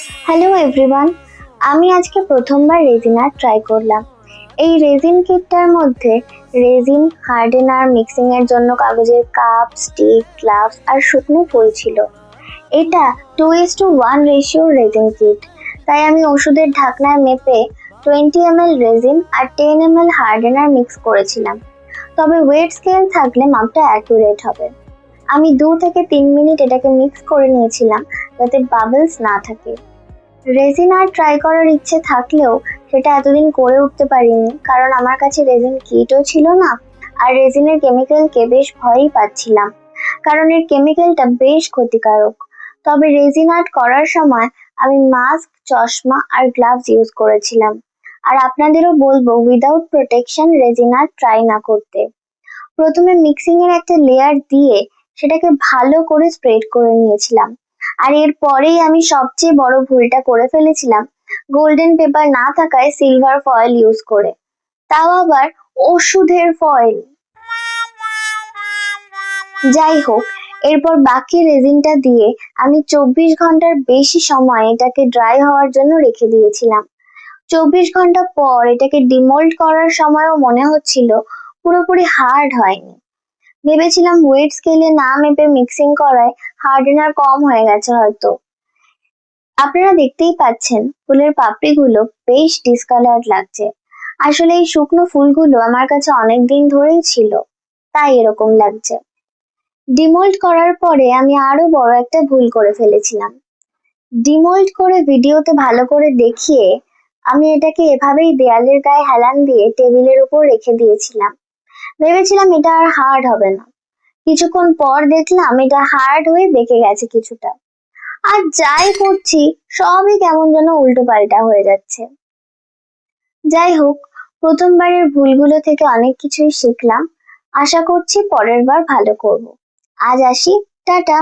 Hello everyone, আমি আজকে প্রথমবার রেজিন আর্ট ট্রাই করলাম। এই রেজিন কিটটার মধ্যে রেজিন, হার্ডেনার, মিক্সিং এর জন্য কাগজের কাপ, স্টিক, গ্লাভস আর শুকনো ফুল ছিল। এটা 2:1 রেশিওর রেজিন কিট, তাই আমি ওষুধের ঢাকনায় মেপে 20 ml রেজিন আর 10 ml হার্ডেনার মিক্স করেছিলাম। তবে ওয়েট স্কেল থাকলে মাপটা অ্যাকুরেট হবে। আমি 2 থেকে 3 মিনিট এটাকে মিক্স করে নিয়েছিলাম যাতে বাবলস না থাকে। রেজিন আর্ট ট্রাই করার ইচ্ছে থাকলেও সেটা এতদিন করে উঠতে পারিনি, কারণ আমার কাছে রেজিন কিটও ছিল না। আর রেজিনের কেমিক্যালকে বেশ ভয়ই পাচ্ছিলাম, কারণ এর কেমিক্যালটা বেশ ক্ষতিকারক। তবে রেজিন আর্ট করার সময় আমি মাস্ক, চশমা আর গ্লাভস ইউজ করেছিলাম। আর আপনাদেরও বলবো without protection resin art try না করতে। প্রথমে মিক্সিং এর একটা লেয়ার দিয়ে সেটাকে ভালো করে স্প্রেড করে নিয়েছিলাম। আর এরপরেই আমি সবচেয়ে বড় ভুলটা করে ফেলেছিলাম, গোল্ডেন পেপার না থাকায় সিলভার ফয়েল ইউজ করে, তাও আবার ওষুধের ফয়েল। যাই হোক, এরপর বাকি রেজিনটা দিয়ে আমি 24 ঘন্টার বেশি সময় এটাকে ড্রাই হওয়ার জন্য রেখে দিয়েছিলাম। 24 ঘন্টা পর এটাকে ডিমোল্ড করার সময়ও মনে হচ্ছিল পুরোপুরি হার্ড হয়নি। ভেবেছিলাম ওয়েট স্কেলে না মেপে মিক্সিং করায় হার্ডেনার কম হয়ে গেছে হয়তো। আপনারা দেখতেই পাচ্ছেন ফুলের পাপড়িগুলো বেশ ডিসকালার্ড লাগছে। আসলে এই শুকনো ফুলগুলো আমার কাছে অনেকদিন ধরেই ছিল, তাই এরকম লাগছে। ডিমোল্ড করার পরে আমি আরো বড় একটা ভুল করে ফেলেছিলাম। ডিমোল্ড করে ভিডিওতে ভালো করে দেখিয়ে আমি এটাকে এভাবেই দেয়ালের গায়ে হেলান দিয়ে টেবিলের উপর রেখে দিয়েছিলাম। ভেবেছিলাম এটা আর হার্ড হবে না। কিছুক্ষণ পর দেখলাম এটা হার্ড হয়ে বেঁকে গেছে কিছুটা। আর যাই করছি সবই কেমন যেন উল্টো পাল্টা হয়ে যাচ্ছে। যাই হোক, প্রথমবারের ভুলগুলো থেকে অনেক কিছুই শিখলাম। আশা করছি পরের বার ভালো করব। আজ আসি, টাটা।